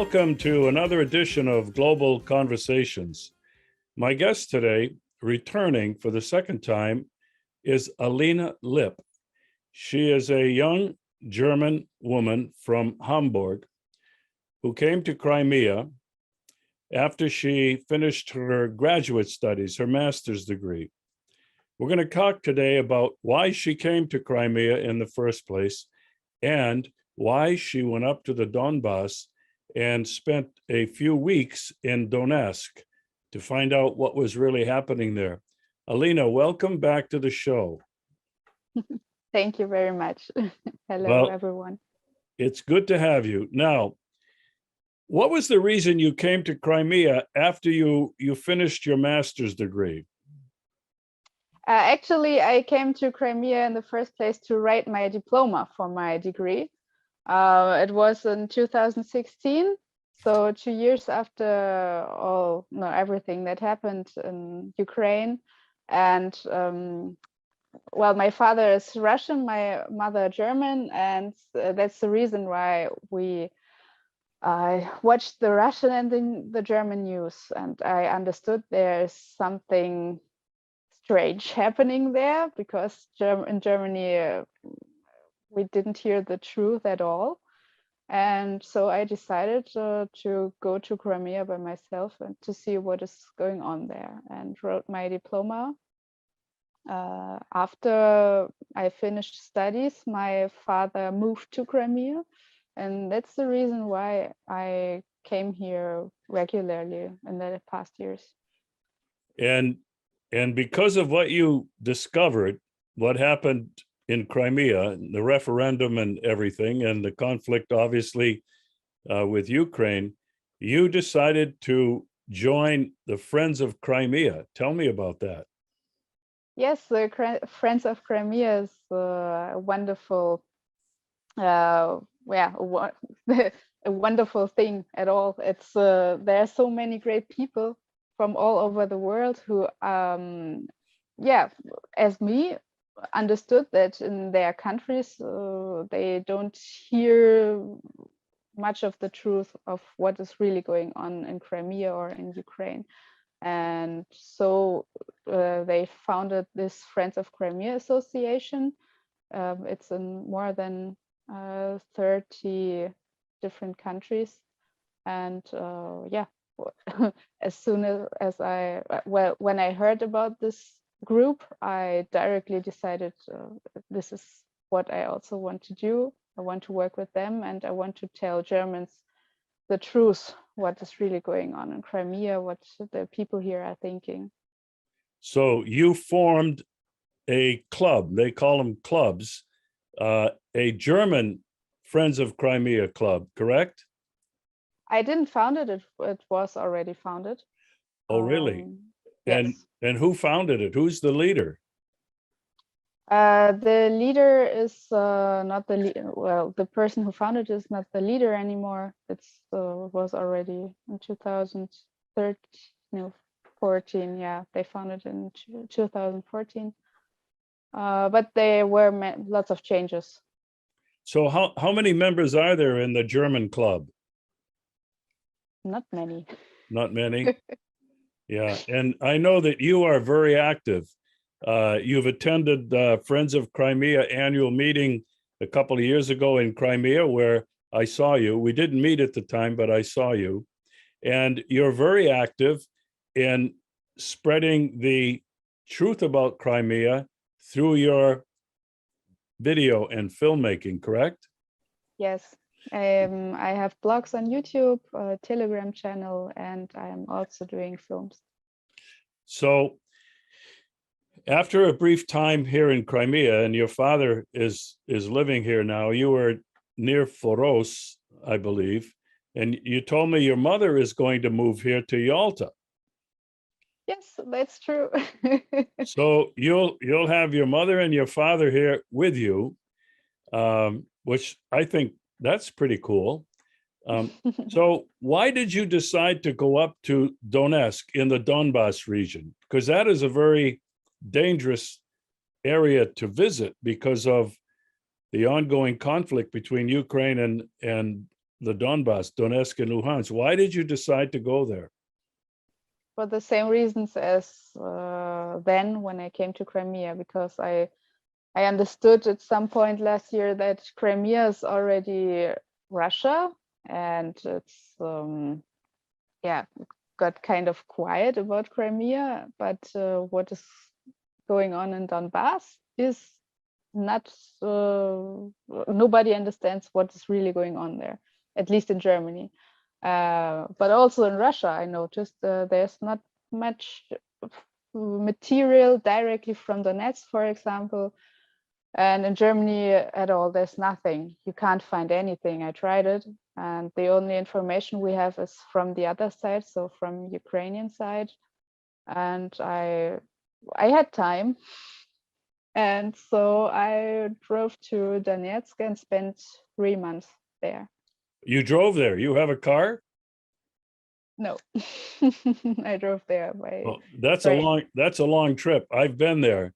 Welcome to another edition of Global Conversations. My guest today, returning for the second time, is Alina Lipp. She is a young German woman from Hamburg who came to Crimea after she finished her graduate studies, her master's degree. We're going to talk today about why she came to Crimea in the first place and why she went up to the Donbass and spent a few weeks in Donetsk to find out what was really happening there. Alina, welcome back to the show. Thank you very much. Hello, everyone. It's good to have you. Now, what was the reason you came to Crimea after you finished your master's degree? Actually, I came to Crimea in the first place to write my diploma for my degree. It was in 2016, so 2 years after everything that happened in Ukraine. And well, my father is Russian, my mother German, and that's the reason why I watched the Russian and the German news, and I understood there's something strange happening there, because in Germany we didn't hear the truth at all. And so I decided to go to Crimea by myself and to see what is going on there, and wrote my diploma. After I finished studies, my father moved to Crimea, and that's the reason why I came here regularly in the past years. And because of what you discovered, what happened in Crimea, the referendum and everything, and the conflict, obviously, with Ukraine, you decided to join the Friends of Crimea. Tell me about that. Yes, the Friends of Crimea is a wonderful, a wonderful thing at all. It's there are so many great people from all over the world who, as me, understood that in their countries they don't hear much of the truth of what is really going on in Crimea or in Ukraine. And so they founded this Friends of Crimea Association. It's in more than 30 different countries. And as soon as when I heard about this group, I directly decided this is what I also want to do. I want to work with them, and I want to tell Germans the truth, what is really going on in Crimea, what the people here are thinking. So you formed a club, they call them clubs, a German Friends of Crimea club, correct? I didn't found it, it was already founded. Oh, really? Yes. And who founded it? Who's the leader? The leader is not the the person who founded it is not the leader anymore. It's was already in 2014. Yeah, they founded in 2014. But there were lots of changes. So how many members are there in the German club? Not many. Not many. Yeah, and I know that you are very active. You've attended Friends of Crimea annual meeting a couple of years ago in Crimea, where I saw you. We didn't meet at the time, but I saw you. And you're very active in spreading the truth about Crimea through your video and filmmaking, correct? Yes. I have blogs on YouTube, a Telegram channel, and I am also doing films. So after a brief time here in Crimea, and your father is living here now, you were near Foros, I believe, and you told me your mother is going to move here to Yalta. Yes, that's true. So you'll have your mother and your father here with you, which I think that's pretty cool. So why did you decide to go up to Donetsk in the Donbass region? Because that is a very dangerous area to visit because of the ongoing conflict between Ukraine and the Donbass, Donetsk and Luhansk. Why did you decide to go there? For the same reasons as then when I came to Crimea, because I understood at some point last year that Crimea is already Russia, and it's got kind of quiet about Crimea, but what is going on in Donbass is not, nobody understands what is really going on there, at least in Germany. But also in Russia, I noticed there's not much material directly from Donetsk, for example. And in Germany at all, there's nothing. You can't find anything. I tried it. And the only information we have is from the other side, so from Ukrainian side. And I had time. And so I drove to Donetsk and spent 3 months there. You drove there. You have a car? No, I drove there by Well, that's train. a long trip. I've been there,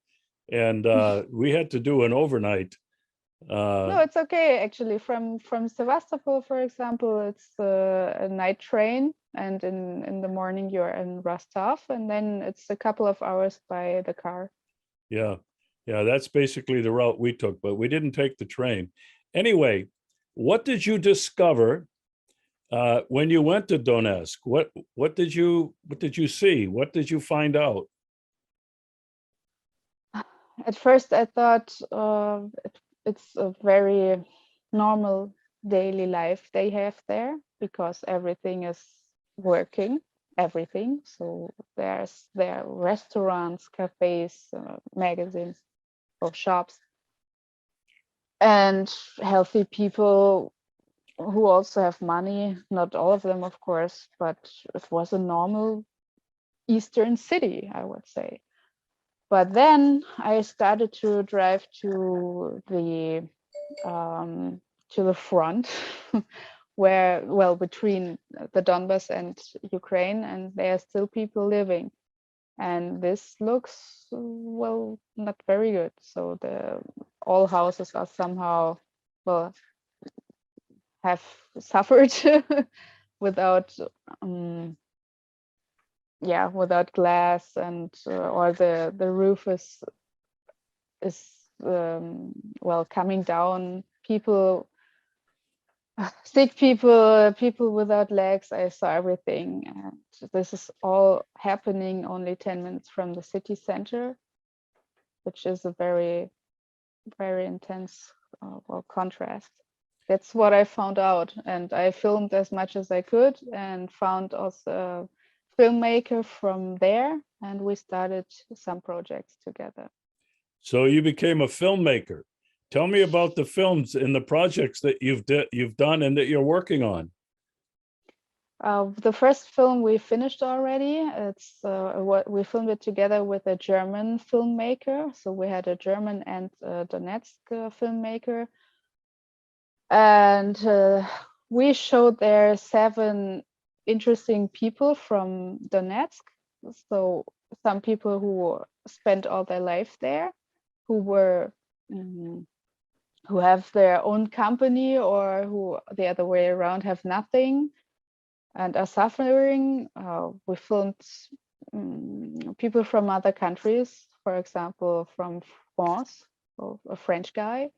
and we had to do an overnight. No, it's okay actually. From Sevastopol, for example, it's a night train, and in the morning you're in Rostov, and then it's a couple of hours by the car. Yeah, that's basically the route we took, but we didn't take the train. Anyway, what did you discover when you went to Donetsk? What did you see? What did you find out? At first, I thought it's a very normal daily life they have there, because everything is working, everything. So there are restaurants, cafes, magazines, or shops, and healthy people who also have money. Not all of them, of course, but it was a normal Eastern city, I would say. But then I started to drive to the front, where, well, between the Donbass and Ukraine, and there are still people living. And this looks, well, not very good. So all houses are somehow, well, have suffered without without glass, and or the roof is well, coming down. People, sick people without legs. I saw everything, and this is all happening only 10 minutes from the city center, which is a very, very intense contrast. That's what I found out, and I filmed as much as I could, and found also a filmmaker from there, and we started some projects together. So you became a filmmaker. Tell me about the films and the projects that you've done and that you're working on. The first film we finished already. It's what we filmed it together with a German filmmaker. So we had a German and a Donetsk filmmaker, and we showed there 7 interesting people from Donetsk. So some people who spent all their life there, who were who have their own company, or who the other way around have nothing and are suffering. We filmed people from other countries, for example, from France, a French guy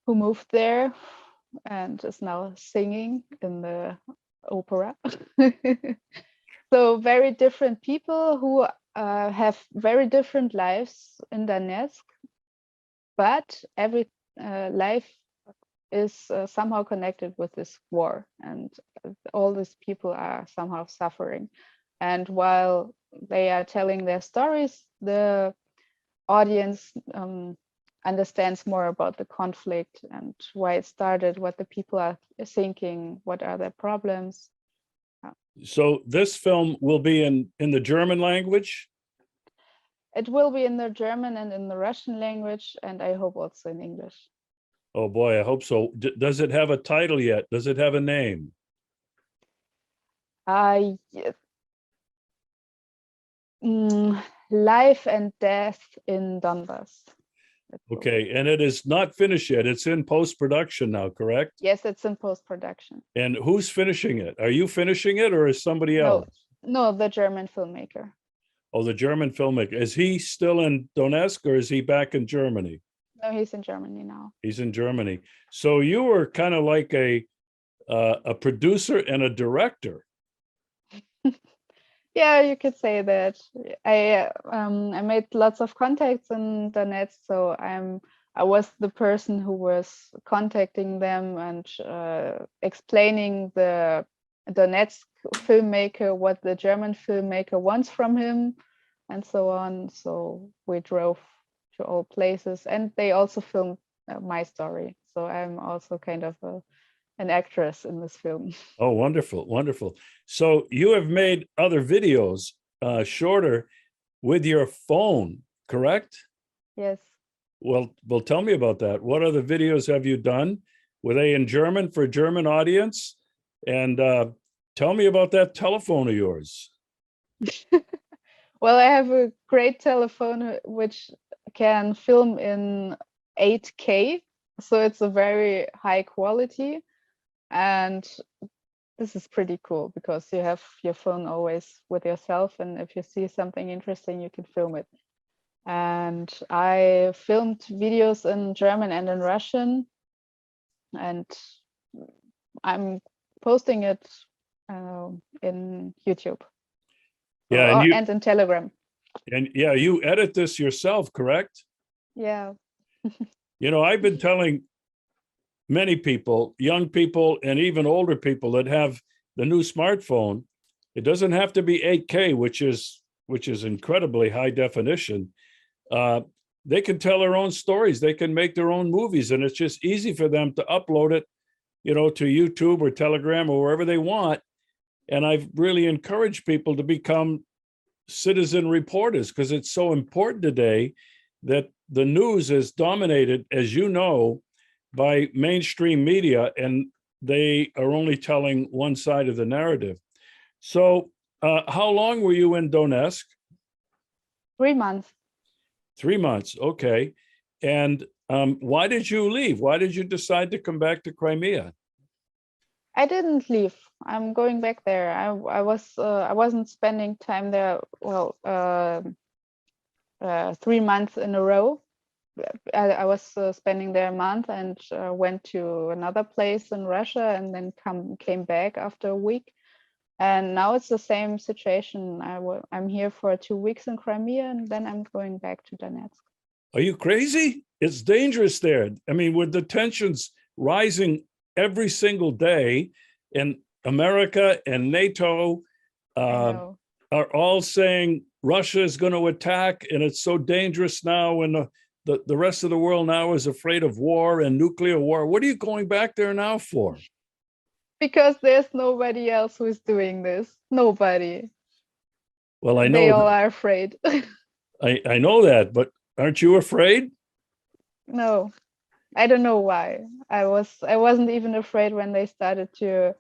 who moved there and is now singing in the opera. So very different people who have very different lives in Donetsk, but every life is somehow connected with this war, and all these people are somehow suffering. And while they are telling their stories, the audience understands more about the conflict and why it started, what the people are thinking, what are their problems. So this film will be in the German language? It will be in the German and in the Russian language, and I hope also in English. Oh boy, I hope so. Does it have a title yet? Does it have a name? Life and Death in Donbass. Okay, and it is not finished yet. It's in post-production now, correct? Yes, it's in post-production. And who's finishing it? Are you finishing it or is somebody No, else? no, the German filmmaker. Oh, the German filmmaker. Is he still in Donetsk or is he back in Germany? No, he's in Germany now. He's in Germany. So you were kind of like a producer and a director. Yeah, you could say that. I made lots of contacts in Donetsk, so I was the person who was contacting them and explaining the Donetsk filmmaker what the German filmmaker wants from him, and so on. So we drove to all places, and they also filmed my story. So I'm also kind of an actress in this film. Oh, wonderful, wonderful. So you have made other videos, shorter, with your phone, correct? Yes. Well, tell me about that. What other videos have you done? Were they in German for a German audience? And tell me about that telephone of yours. Well, I have a great telephone which can film in 8K, so it's a very high quality. And this is pretty cool because you have your phone always with yourself, and if you see something interesting, you can film it. And I filmed videos in German and in Russian, and I'm posting it in YouTube. Yeah, And in Telegram. and yeah, you edit this yourself, correct? Yeah. You know, I've been telling many people, young people, and even older people that have the new smartphone, it doesn't have to be 8K, which is incredibly high definition. They can tell their own stories. They can make their own movies, and it's just easy for them to upload it, you know, to YouTube or Telegram or wherever they want. And I've really encouraged people to become citizen reporters because it's so important today that the news is dominated, as you know, by mainstream media, and they are only telling one side of the narrative. So how long were you in Donetsk? 3 months. 3 months, okay. And why did you leave? Why did you decide to come back to Crimea? I didn't leave. I'm going back there. I wasn't spending time there. Well, 3 months in a row. I was spending there a month and went to another place in Russia and then came back after a week. And now it's the same situation. I'm here for 2 weeks in Crimea and then I'm going back to Donetsk. Are you crazy? It's dangerous there. I mean, with the tensions rising every single day, and America and NATO are all saying Russia is going to attack, and it's so dangerous now, and the rest of the world now is afraid of war and nuclear war. What are you going back there now for? Because there's nobody else who's doing this. Nobody. Well, I know they all are afraid. I know that, but aren't you afraid? No, I don't know why. I wasn't even afraid when they started to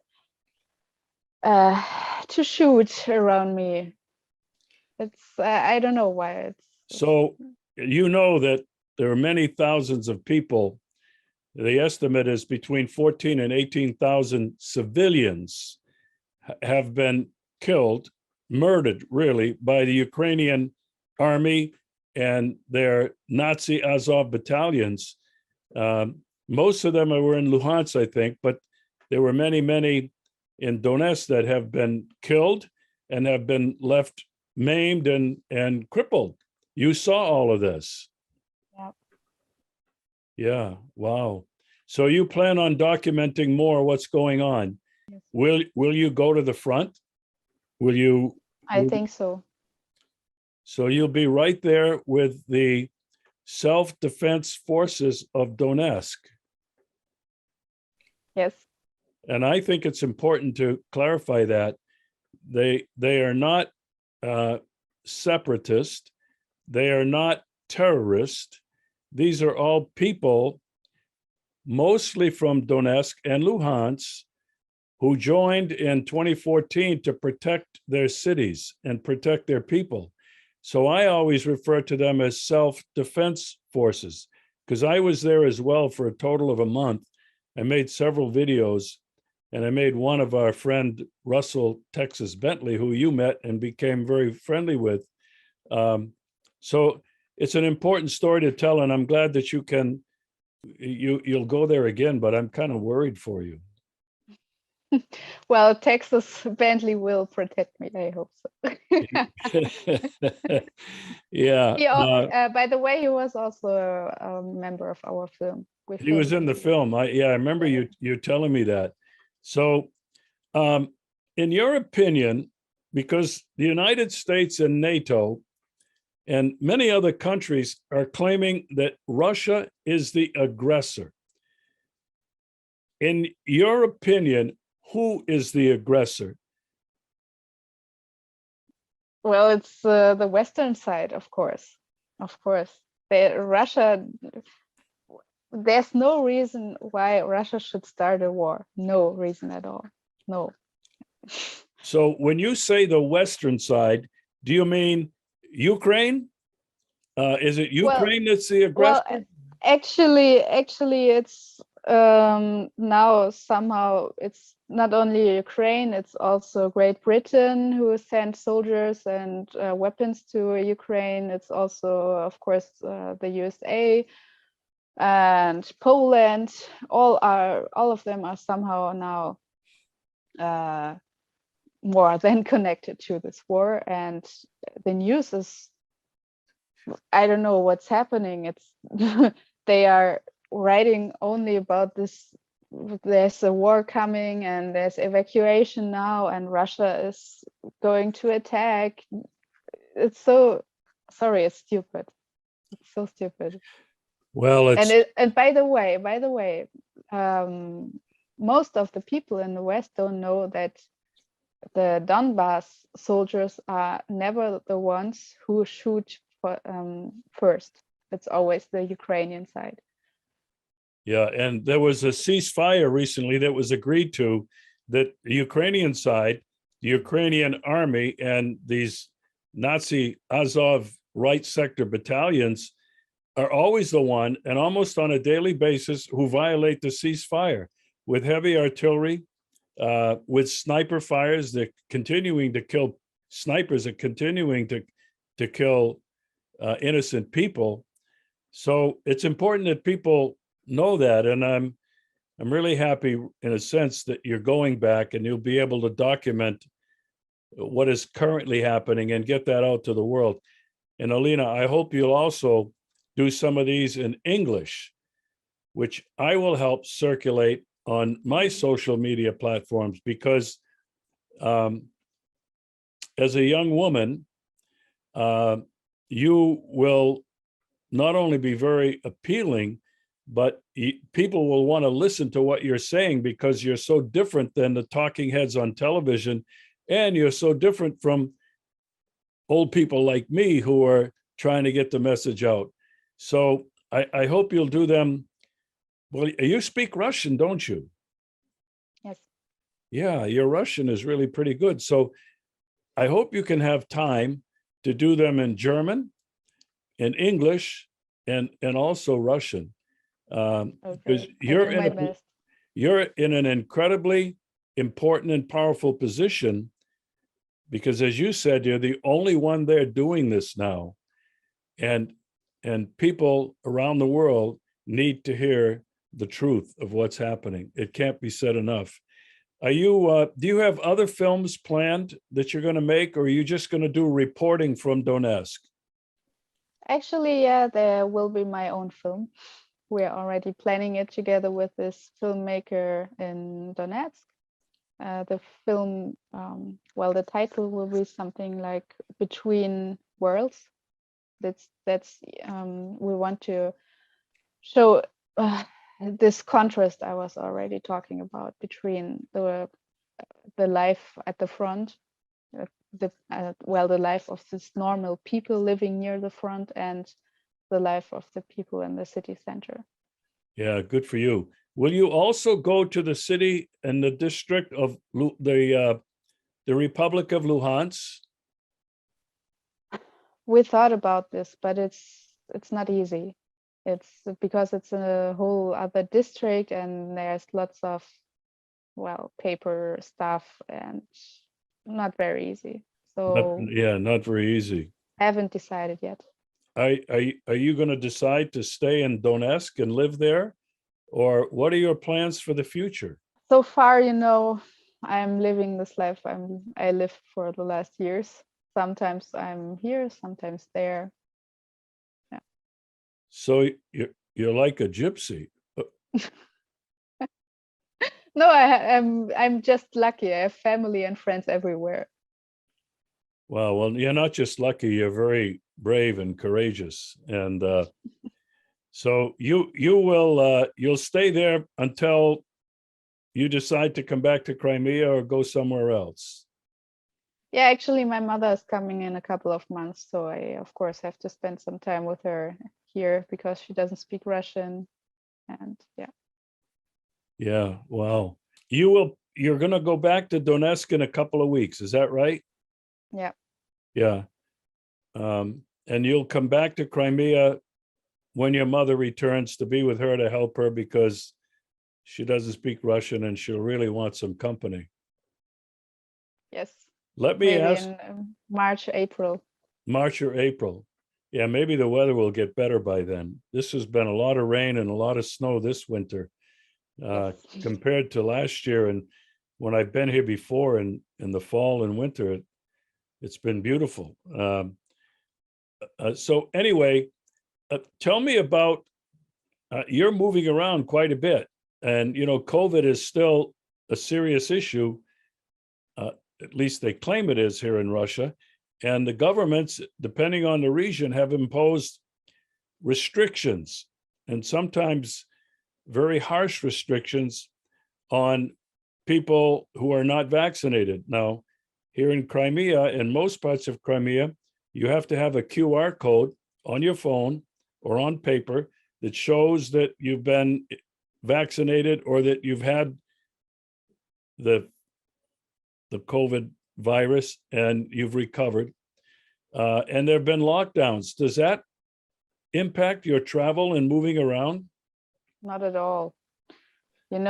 shoot around me. It's I don't know why. So you know that there are many thousands of people. The estimate is between 14 and 18,000 civilians have been killed, murdered, really, by the Ukrainian army and their Nazi Azov battalions. Most of them were in Luhansk, I think, but there were many, many in Donetsk that have been killed and have been left maimed and crippled. You saw all of this. Yeah. Yeah, wow. So you plan on documenting more what's going on. Yes. Will you go to the front? Will you? I think so. So you'll be right there with the self-defense forces of Donetsk. Yes. And I think it's important to clarify that they are not separatist. They are not terrorist. These are all people, mostly from Donetsk and Luhansk, who joined in 2014 to protect their cities and protect their people. So I always refer to them as self-defense forces. because I was there as well for a total of a month. I made several videos, and I made one of our friend Russell Texas Bentley, who you met and became very friendly with. So it's an important story to tell, and I'm glad that you'll go there again, but I'm kind of worried for you. Well, Texas Bentley will protect me. I hope so. Yeah. By the way, he was also a member of our film. He was in the film. I remember you telling me that. So, in your opinion, because the United States and NATO and many other countries are claiming that Russia is the aggressor. In your opinion, who is the aggressor? Well, it's the Western side, of course. Of course. Russia, there's no reason why Russia should start a war. No reason at all. No. So when you say the Western side, do you mean Ukraine? Is it Ukraine that's the aggressor? Well, actually, it's now somehow it's not only Ukraine, it's also Great Britain who sent soldiers and weapons to Ukraine. It's also, of course, the USA and Poland. All of them are somehow now more than connected to this war, and the news is, I don't know what's happening. It's they are writing only about this. There's a war coming and there's evacuation now, and Russia is going to attack. It's so sorry. It's stupid. It's so stupid. Well, and by the way, most of the people in the West don't know that the Donbass soldiers are never the ones who shoot first. It's always the Ukrainian side. Yeah, and there was a ceasefire recently that was agreed to, that the Ukrainian side, the Ukrainian army, and these Nazi Azov right sector battalions are always the one, and almost on a daily basis, who violate the ceasefire with heavy artillery, with sniper fires. They're continuing to kill, snipers are continuing to kill innocent people. So it's important that people know that, and I'm really happy in a sense that you're going back and you'll be able to document what is currently happening and get that out to the world. And Alina, I hope you'll also do some of these in English, which I will help circulate on my social media platforms, because as a young woman, you will not only be very appealing, but people will want to listen to what you're saying, because you're so different than the talking heads on television, and you're so different from old people like me who are trying to get the message out. So I hope you'll do them. Well, you speak Russian, don't you? Yes. Yeah, your Russian is really pretty good. So I hope you can have time to do them in German, in English, and also Russian. Because Okay. you're in an incredibly important and powerful position, because as you said, you're the only one there doing this now. And people around the world need to hear the truth of what's happening. It can't be said enough. Are you do you have other films planned that you're going to make, or are you just going to do reporting from Donetsk? Actually, yeah, there will be my own film. We're already planning it together with this filmmaker in Donetsk. The film, well, the title will be something like Between Worlds. That's we want to show this contrast I was already talking about between the life at the front, the life of this normal people living near the front, and the life of the people in the city center. Yeah, good for you. Will you also go to the city and the district of the Republic of Luhansk? We thought about this, but it's not easy. It's because it's a whole other district and there's lots of, well, paper stuff and not very easy. So Not very easy. haven't decided yet. Are you going to decide to stay in Donetsk and live there? Or what are your plans for the future? So far, I'm living this life I lived for the last years. Sometimes I'm here, sometimes there. Yeah. So you're like a gypsy. No, I'm just lucky. I have family and friends everywhere. Wow, well, you're not just lucky, you're very brave and courageous. And so you'll stay there until you decide to come back to Crimea or go somewhere else. Yeah, actually, my mother is coming in a couple of months, so I, of course, have to spend some time with her here because she doesn't speak Russian. And yeah. Yeah, wow. You're going to go back to Donetsk in a couple of weeks, is that right? Yeah. Yeah. And you'll come back to Crimea when your mother returns to be with her to help her because she doesn't speak Russian and she'll really want some company. Yes. Let me Maybe ask. in March, April. March or April. Yeah, maybe the weather will get better by then. This has been a lot of rain and a lot of snow this winter Yes. compared to last year. And when I've been here before in the fall and winter, it's been beautiful. So anyway, tell me about, you're moving around quite a bit. And, COVID is still a serious issue. At least they claim it is here in Russia. And the governments, depending on the region, have imposed restrictions and sometimes very harsh restrictions on people who are not vaccinated. Now, here in Crimea, in most parts of Crimea, you have to have a QR code on your phone or on paper that shows that you've been vaccinated or that you've had the COVID virus and you've recovered. And there have been lockdowns. Does that impact your travel and moving around? Not at all. When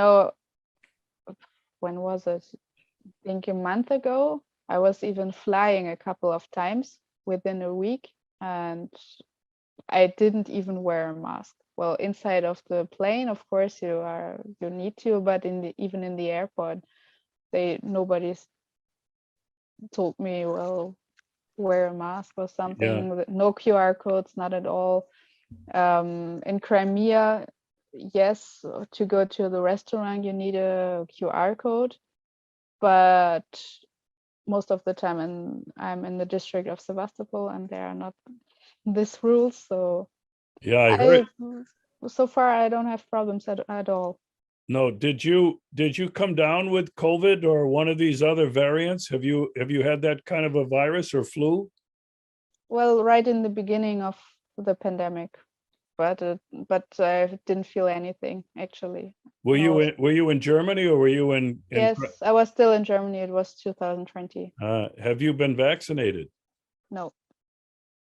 was it? I think a month ago, I was even flying a couple of times within a week and I didn't even wear a mask. Well, inside of the plane, of course, you need to, but even in the airport, nobody's told me, well, wear a mask or something. Yeah. No QR codes, not at all. In Crimea, yes, to go to the restaurant, you need a QR code, but most of the time I'm in the district of Sevastopol and there are not these rules. So Yeah, I heard. So far I don't have problems at all. No, did you come down with COVID or one of these other variants? Have you had that kind of a virus or flu? Well, right in the beginning of the pandemic, but I didn't feel anything actually. Were you in Germany or were you in Yes, I was still in Germany. It was 2020. Have you been vaccinated? No.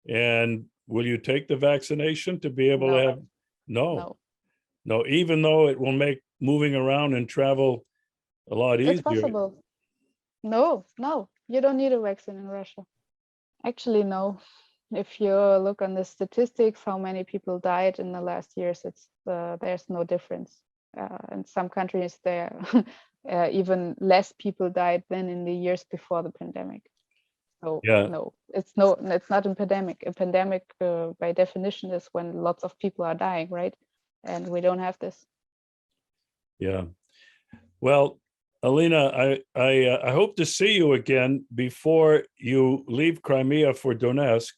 And will you take the vaccination to be able to have? No, even though it will make moving around and travel a lot easier. It's possible. No, you don't need a vaccine in Russia. Actually, no. If you look on the statistics, how many people died in the last years, there's no difference. In some countries, there even less people died than in the years before the pandemic. So yeah. No, it's not a pandemic. A pandemic, by definition, is when lots of people are dying, right? And we don't have this. Yeah. Well, Alina, I hope to see you again before you leave Crimea for Donetsk.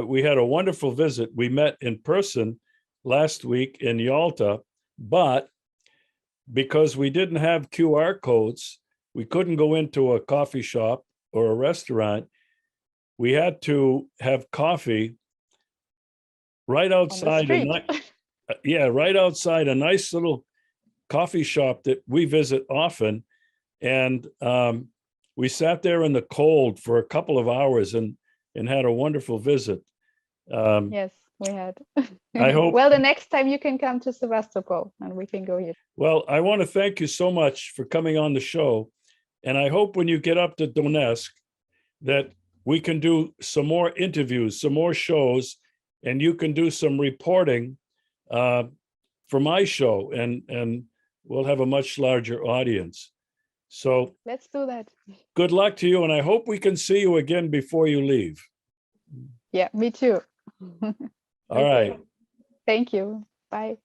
We had a wonderful visit. We met in person last week in Yalta, but because we didn't have QR codes, we couldn't go into a coffee shop or a restaurant. We had to have coffee right outside. Right outside a nice little coffee shop that we visit often. And we sat there in the cold for a couple of hours and had a wonderful visit. Yes. we had. I hope. Well, the next time you can come to Sevastopol and we can go here. Well, I want to thank you so much for coming on the show. And I hope when you get up to Donetsk that we can do some more interviews, some more shows, and you can do some reporting for my show, and we'll have a much larger audience. So let's do that. Good luck to you, and I hope we can see you again before you leave. Yeah, me too. All right. Thank you. Bye.